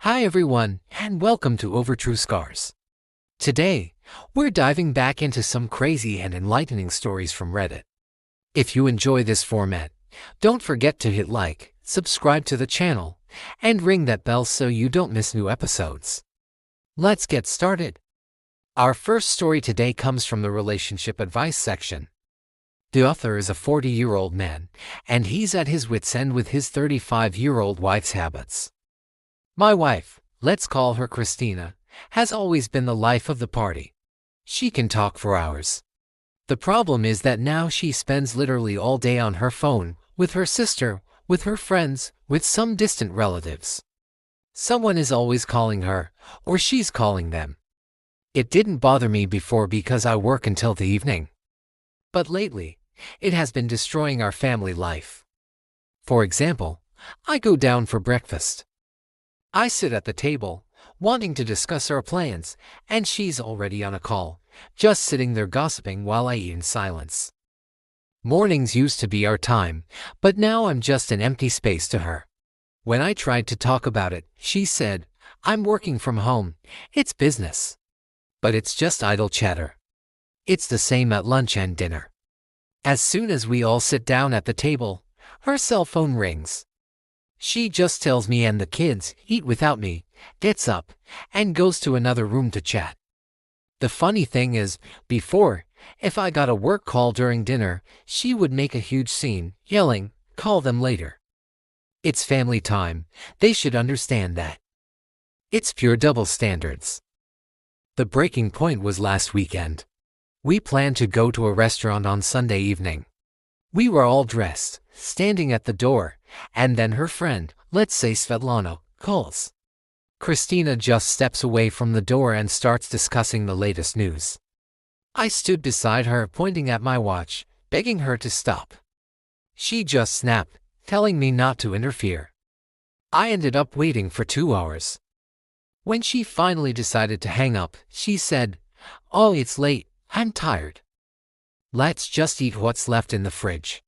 Hi everyone, and welcome to Over True Scars. Today, we're diving back into some crazy and enlightening stories from Reddit. If you enjoy this format, don't forget to hit like, subscribe to the channel, and ring that bell so you don't miss new episodes. Let's get started. Our first story today comes from the relationship advice section. The author is a 40-year-old man, and he's at his wit's end with his 35-year-old wife's habits. My wife, let's call her Christina, has always been the life of the party. She can talk for hours. The problem is that now she spends literally all day on her phone, with her sister, with her friends, with some distant relatives. Someone is always calling her, or she's calling them. It didn't bother me before because I work until the evening. But lately, it has been destroying our family life. For example, I go down for breakfast. I sit at the table, wanting to discuss our plans, and she's already on a call, just sitting there gossiping while I eat in silence. Mornings used to be our time, but now I'm just an empty space to her. When I tried to talk about it, she said, "I'm working from home, it's business." But it's just idle chatter. It's the same at lunch and dinner. As soon as we all sit down at the table, her cell phone rings. She just tells me and the kids eat without me, gets up, and goes to another room to chat. The funny thing is, before, if I got a work call during dinner, she would make a huge scene, yelling, "Call them later." It's family time, they should understand that. It's pure double standards. The breaking point was last weekend. We planned to go to a restaurant on Sunday evening. We were all dressed, standing at the door, and then her friend, let's say Svetlana, calls. Christina just steps away from the door and starts discussing the latest news. I stood beside her, pointing at my watch, begging her to stop. She just snapped, telling me not to interfere. I ended up waiting for 2 hours. When she finally decided to hang up, she said, "Oh, it's late, I'm tired. Let's just eat what's left in the fridge."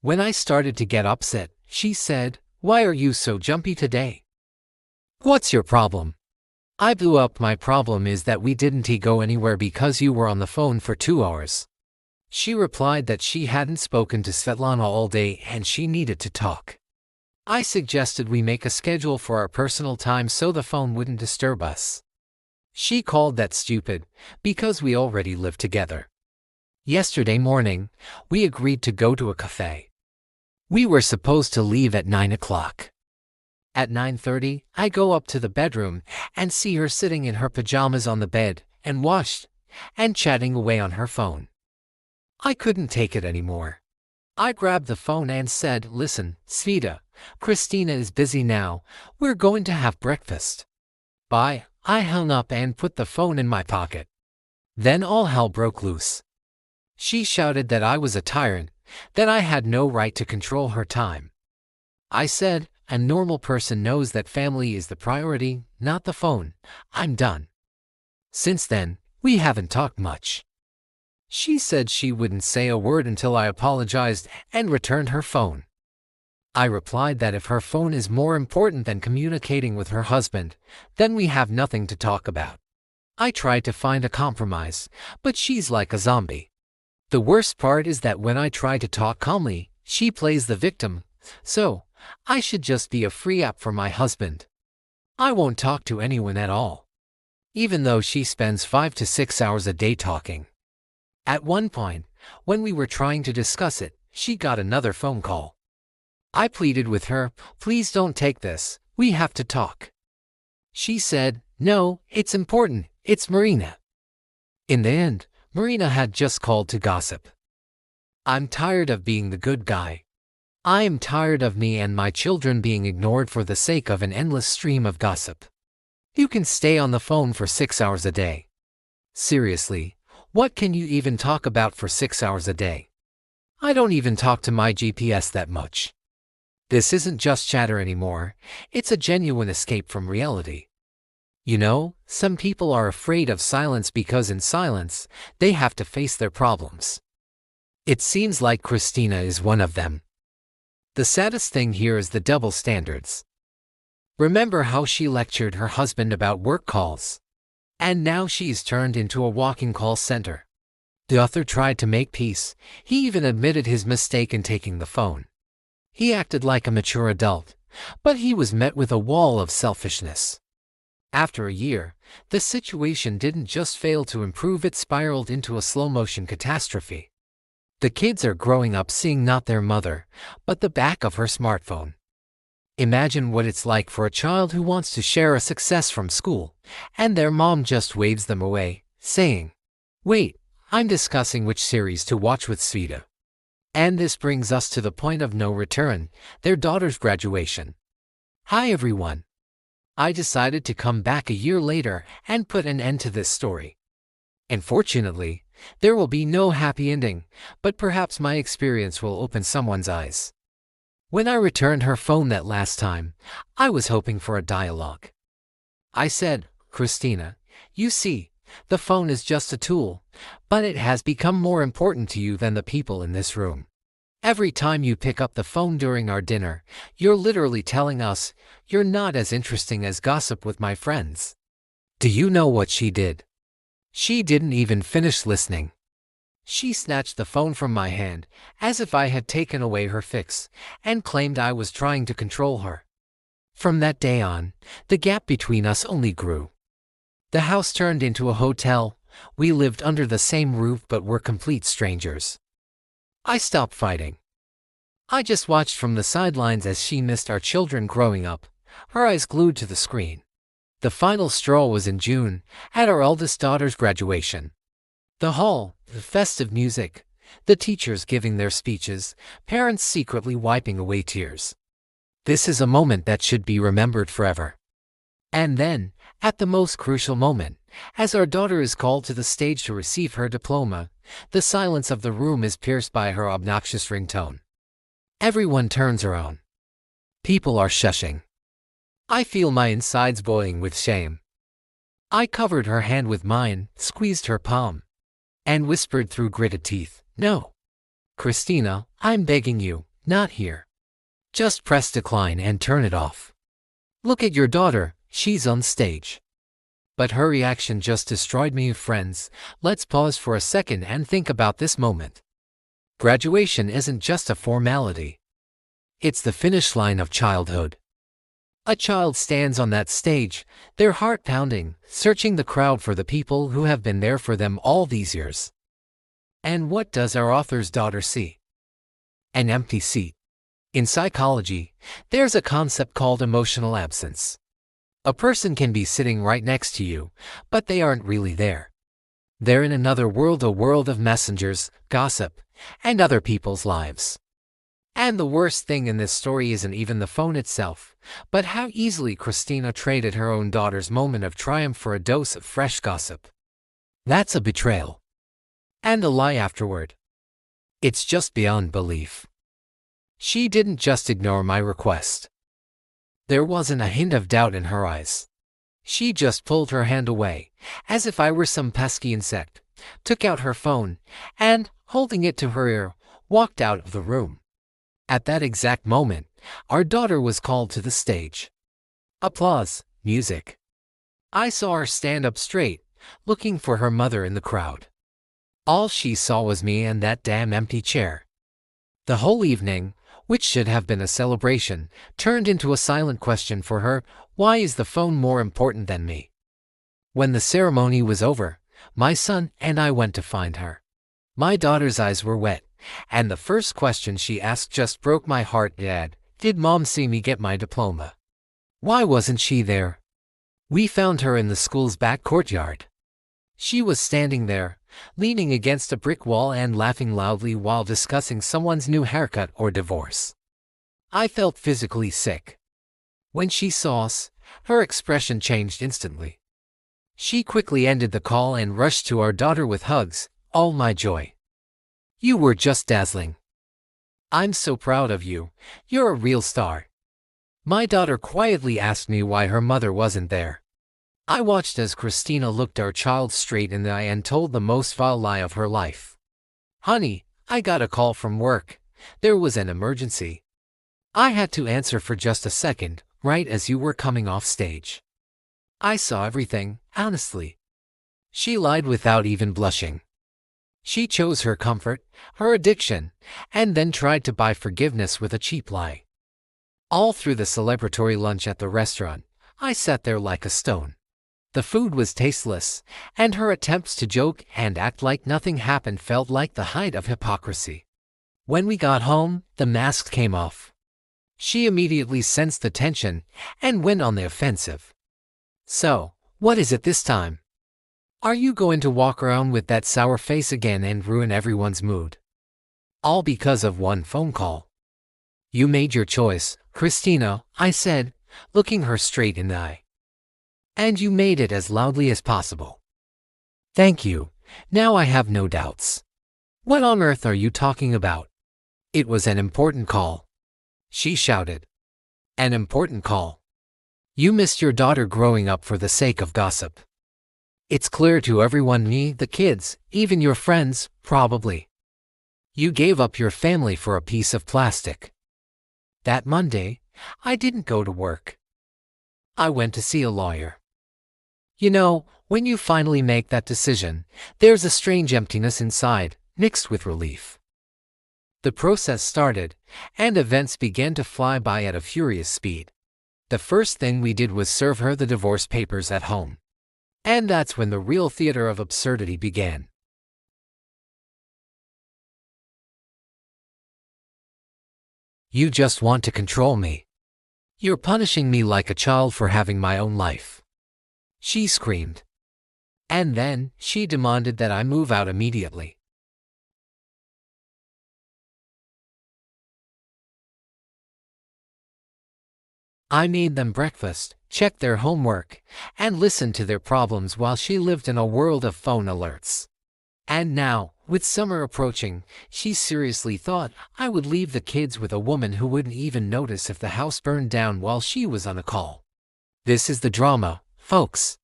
When I started to get upset, she said, "Why are you so jumpy today? What's your problem?" I blew up. "My problem is that we didn't go anywhere because you were on the phone for 2 hours. She replied that she hadn't spoken to Svetlana all day and she needed to talk. I suggested we make a schedule for our personal time so the phone wouldn't disturb us. She called that stupid, because we already live together. Yesterday morning, we agreed to go to a cafe. We were supposed to leave at 9 o'clock. At 9:30, I go up to the bedroom and see her sitting in her pajamas on the bed, and washed, and chatting away on her phone. I couldn't take it anymore. I grabbed the phone and said, "Listen, Sveta, Christina is busy now, we're going to have breakfast. Bye." I hung up and put the phone in my pocket. Then all hell broke loose. She shouted that I was a tyrant, that I had no right to control her time. I said, "A normal person knows that family is the priority, not the phone. I'm done." Since then, we haven't talked much. She said she wouldn't say a word until I apologized and returned her phone. I replied that if her phone is more important than communicating with her husband, then we have nothing to talk about. I tried to find a compromise, but she's like a zombie. The worst part is that when I try to talk calmly, she plays the victim, so I should just be a free app for my husband. I won't talk to anyone at all, even though she spends 5 to 6 hours a day talking. At one point, when we were trying to discuss it, she got another phone call. I pleaded with her, "Please don't take this, we have to talk." She said, "No, it's important, it's Marina." In the end, Marina had just called to gossip. I'm tired of being the good guy. I am tired of me and my children being ignored for the sake of an endless stream of gossip. You can stay on the phone for 6 hours a day. Seriously, what can you even talk about for 6 hours a day? I don't even talk to my GPS that much. This isn't just chatter anymore, it's a genuine escape from reality. You know, some people are afraid of silence because in silence, they have to face their problems. It seems like Christina is one of them. The saddest thing here is the double standards. Remember how she lectured her husband about work calls? And now she's turned into a walking call center. The author tried to make peace. He even admitted his mistake in taking the phone. He acted like a mature adult, but he was met with a wall of selfishness. After a year, the situation didn't just fail to improve, it spiraled into a slow-motion catastrophe. The kids are growing up seeing not their mother, but the back of her smartphone. Imagine what it's like for a child who wants to share a success from school, and their mom just waves them away, saying, "Wait, I'm discussing which series to watch with Sveta." And this brings us to the point of no return, their daughter's graduation. Hi everyone. I decided to come back a year later and put an end to this story. Unfortunately, there will be no happy ending, but perhaps my experience will open someone's eyes. When I returned her phone that last time, I was hoping for a dialogue. I said, "Christina, you see, the phone is just a tool, but it has become more important to you than the people in this room. Every time you pick up the phone during our dinner, you're literally telling us you're not as interesting as gossip with my friends." Do you know what she did? She didn't even finish listening. She snatched the phone from my hand, as if I had taken away her fix, and claimed I was trying to control her. From that day on, the gap between us only grew. The house turned into a hotel. We lived under the same roof but were complete strangers. I stopped fighting. I just watched from the sidelines as she missed our children growing up, her eyes glued to the screen. The final straw was in June, at our eldest daughter's graduation. The hall, the festive music, the teachers giving their speeches, parents secretly wiping away tears. This is a moment that should be remembered forever. And then, at the most crucial moment, as our daughter is called to the stage to receive her diploma, the silence of the room is pierced by her obnoxious ringtone. Everyone turns around. People are shushing. I feel my insides boiling with shame. I covered her hand with mine, squeezed her palm, and whispered through gritted teeth, "No. Christina, I'm begging you, not here. Just press decline and turn it off. Look at your daughter, she's on stage." But her reaction just destroyed me. Friends, let's pause for a second and think about this moment. Graduation isn't just a formality. It's the finish line of childhood. A child stands on that stage, their heart pounding, searching the crowd for the people who have been there for them all these years. And what does our author's daughter see? An empty seat. In psychology, there's a concept called emotional absence. A person can be sitting right next to you, but they aren't really there. They're in another world, a world of messengers, gossip, and other people's lives. And the worst thing in this story isn't even the phone itself, but how easily Christina traded her own daughter's moment of triumph for a dose of fresh gossip. That's a betrayal. And a lie afterward. It's just beyond belief. She didn't just ignore my request. There wasn't a hint of doubt in her eyes. She just pulled her hand away, as if I were some pesky insect, took out her phone, and, holding it to her ear, walked out of the room. At that exact moment, our daughter was called to the stage. Applause, music. I saw her stand up straight, looking for her mother in the crowd. All she saw was me and that damn empty chair. The whole evening, which should have been a celebration, turned into a silent question for her: why is the phone more important than me? When the ceremony was over, my son and I went to find her. My daughter's eyes were wet, and the first question she asked just broke my heart. "Dad, did Mom see me get my diploma? Why wasn't she there?" We found her in the school's back courtyard. She was standing there, leaning against a brick wall and laughing loudly while discussing someone's new haircut or divorce. I felt physically sick. When she saw us, her expression changed instantly. She quickly ended the call and rushed to our daughter with hugs. "All my joy. You were just dazzling. I'm so proud of you. You're a real star." My daughter quietly asked me why her mother wasn't there. I watched as Christina looked our child straight in the eye and told the most vile lie of her life. "Honey, I got a call from work. There was an emergency. I had to answer for just a second," right as you were coming off stage. I saw everything, honestly. She lied without even blushing. She chose her comfort, her addiction, and then tried to buy forgiveness with a cheap lie. All through the celebratory lunch at the restaurant, I sat there like a stone. The food was tasteless, and her attempts to joke and act like nothing happened felt like the height of hypocrisy. When we got home, the mask came off. She immediately sensed the tension and went on the offensive. "So, what is it this time? Are you going to walk around with that sour face again and ruin everyone's mood? All because of one phone call." "You made your choice, Christina," I said, looking her straight in the eye. "And you made it as loudly as possible." "Thank you. Now I have no doubts." "What on earth are you talking about?" "It was an important call," she shouted. "An important call? You missed your daughter growing up for the sake of gossip. It's clear to everyone, me, the kids, even your friends, probably. You gave up your family for a piece of plastic." That Monday, I didn't go to work. I went to see a lawyer. You know, when you finally make that decision, there's a strange emptiness inside, mixed with relief. The process started, and events began to fly by at a furious speed. The first thing we did was serve her the divorce papers at home. And that's when the real theater of absurdity began. "You just want to control me. You're punishing me like a child for having my own life," she screamed. And then, she demanded that I move out immediately. I made them breakfast, checked their homework, and listened to their problems while she lived in a world of phone alerts. And now, with summer approaching, she seriously thought I would leave the kids with a woman who wouldn't even notice if the house burned down while she was on a call. This is the drama, folks.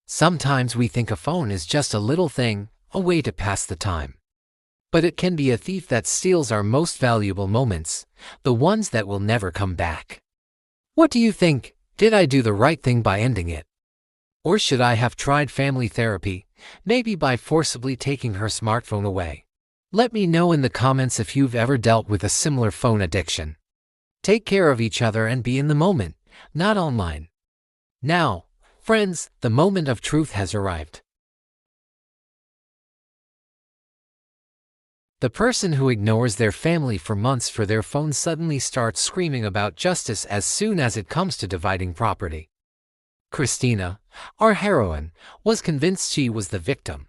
Sometimes we think a phone is just a little thing, a way to pass the time. But it can be a thief that steals our most valuable moments, the ones that will never come back. What do you think? Did I do the right thing by ending it? Or should I have tried family therapy, maybe by forcibly taking her smartphone away? Let me know in the comments if you've ever dealt with a similar phone addiction. Take care of each other and be in the moment, not online. Now, friends, the moment of truth has arrived. The person who ignores their family for months for their phone suddenly starts screaming about justice as soon as it comes to dividing property. Christina, our heroine, was convinced she was the victim.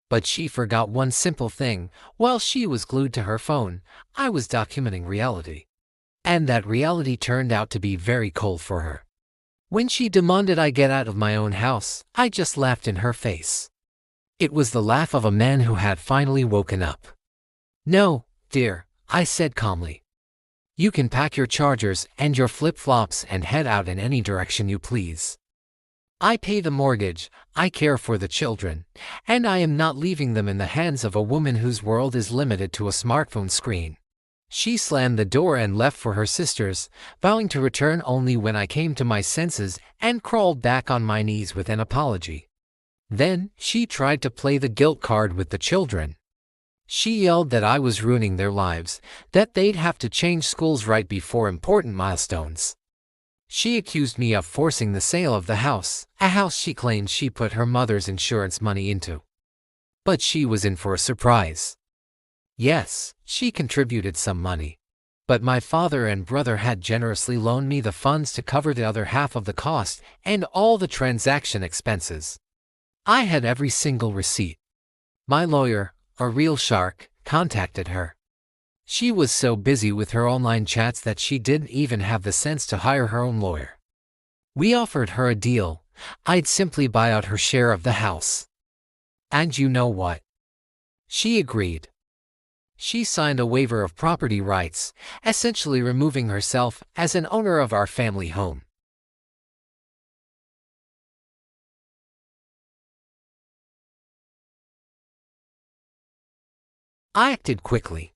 But she forgot one simple thing: while she was glued to her phone, I was documenting reality. And that reality turned out to be very cold for her. When she demanded I get out of my own house, I just laughed in her face. It was the laugh of a man who had finally woken up. "No, dear," I said calmly. "You can pack your chargers and your flip-flops and head out in any direction you please. I pay the mortgage, I care for the children, and I am not leaving them in the hands of a woman whose world is limited to a smartphone screen." She slammed the door and left for her sister's, vowing to return only when I came to my senses and crawled back on my knees with an apology. Then, she tried to play the guilt card with the children. She yelled that I was ruining their lives, that they'd have to change schools right before important milestones. She accused me of forcing the sale of the house, a house she claimed she put her mother's insurance money into. But she was in for a surprise. Yes, she contributed some money. But my father and brother had generously loaned me the funds to cover the other half of the cost and all the transaction expenses. I had every single receipt. My lawyer, a real shark, contacted her. She was so busy with her online chats that she didn't even have the sense to hire her own lawyer. We offered her a deal: I'd simply buy out her share of the house. And you know what? She agreed. She signed a waiver of property rights, essentially removing herself as an owner of our family home. I acted quickly.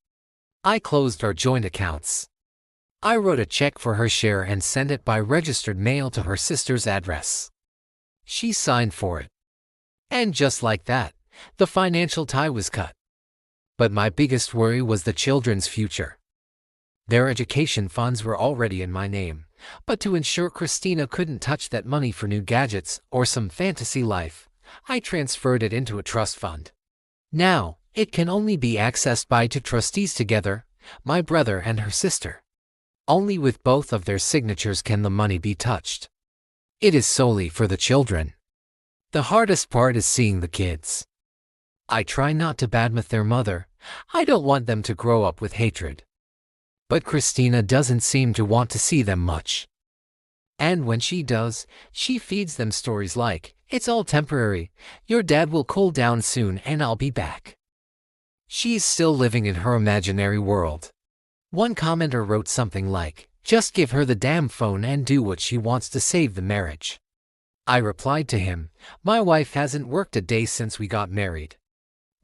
I closed our joint accounts. I wrote a check for her share and sent it by registered mail to her sister's address. She signed for it. And just like that, the financial tie was cut. But my biggest worry was the children's future. Their education funds were already in my name, but to ensure Christina couldn't touch that money for new gadgets or some fantasy life, I transferred it into a trust fund. Now, it can only be accessed by two trustees together, my brother and her sister. Only with both of their signatures can the money be touched. It is solely for the children. The hardest part is seeing the kids. I try not to badmouth their mother. I don't want them to grow up with hatred. But Christina doesn't seem to want to see them much. And when she does, she feeds them stories like, "It's all temporary, your dad will cool down soon and I'll be back." She's still living in her imaginary world. One commenter wrote something like, "Just give her the damn phone and do what she wants to save the marriage." I replied to him, "My wife hasn't worked a day since we got married."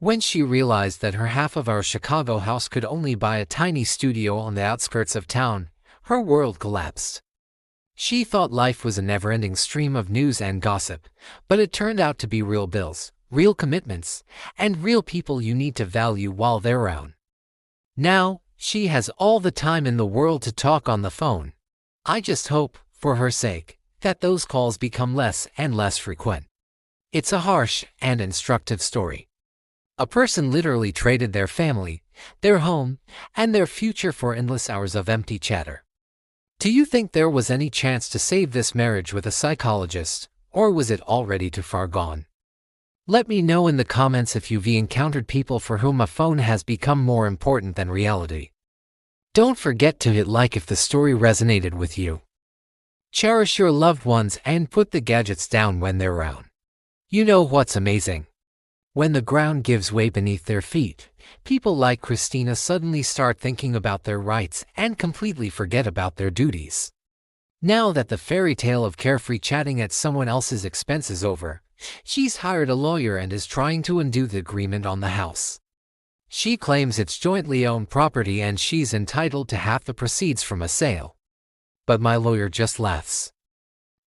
When she realized that her half of our Chicago house could only buy a tiny studio on the outskirts of town, her world collapsed. She thought life was a never-ending stream of news and gossip, but it turned out to be real bills, real commitments, and real people you need to value while they're around. Now, she has all the time in the world to talk on the phone. I just hope, for her sake, that those calls become less and less frequent. It's a harsh and instructive story. A person literally traded their family, their home, and their future for endless hours of empty chatter. Do you think there was any chance to save this marriage with a psychologist, or was it already too far gone? Let me know in the comments if you've encountered people for whom a phone has become more important than reality. Don't forget to hit like if the story resonated with you. Cherish your loved ones and put the gadgets down when they're around. You know what's amazing? When the ground gives way beneath their feet, people like Christina suddenly start thinking about their rights and completely forget about their duties. Now that the fairy tale of carefree chatting at someone else's expense is over, she's hired a lawyer and is trying to undo the agreement on the house. She claims it's jointly owned property and she's entitled to half the proceeds from a sale. But my lawyer just laughs.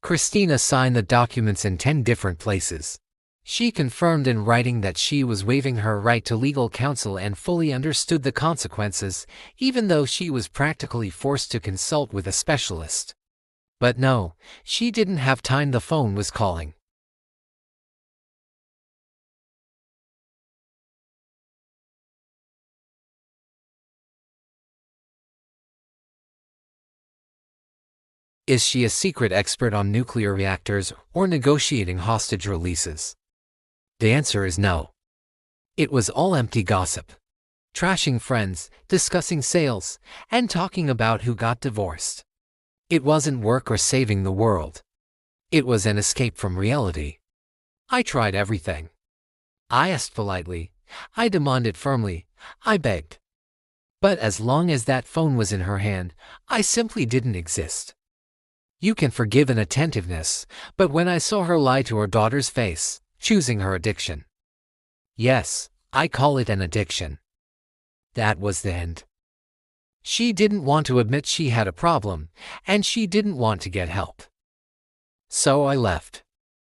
Christina signed the documents in 10 different places. She confirmed in writing that she was waiving her right to legal counsel and fully understood the consequences, even though she was practically forced to consult with a specialist. But no, she didn't have time. The phone was calling. Is she a secret expert on nuclear reactors or negotiating hostage releases? The answer is no. It was all empty gossip. Trashing friends, discussing sales, and talking about who got divorced. It wasn't work or saving the world. It was an escape from reality. I tried everything. I asked politely. I demanded firmly. I begged. But as long as that phone was in her hand, I simply didn't exist. You can forgive inattentiveness, but when I saw her lie to her daughter's face, choosing her addiction. Yes, I call it an addiction. That was the end. She didn't want to admit she had a problem, and she didn't want to get help. So I left.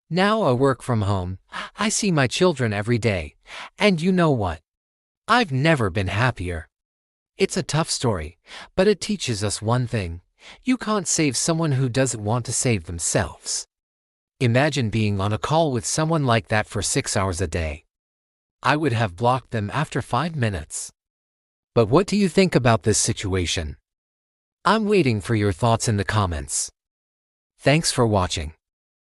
Now I work from home, I see my children every day, and you know what? I've never been happier. It's a tough story, but it teaches us one thing. You can't save someone who doesn't want to save themselves. Imagine being on a call with someone like that for 6 hours a day. I would have blocked them after 5 minutes. But what do you think about this situation? I'm waiting for your thoughts in the comments. Thanks for watching.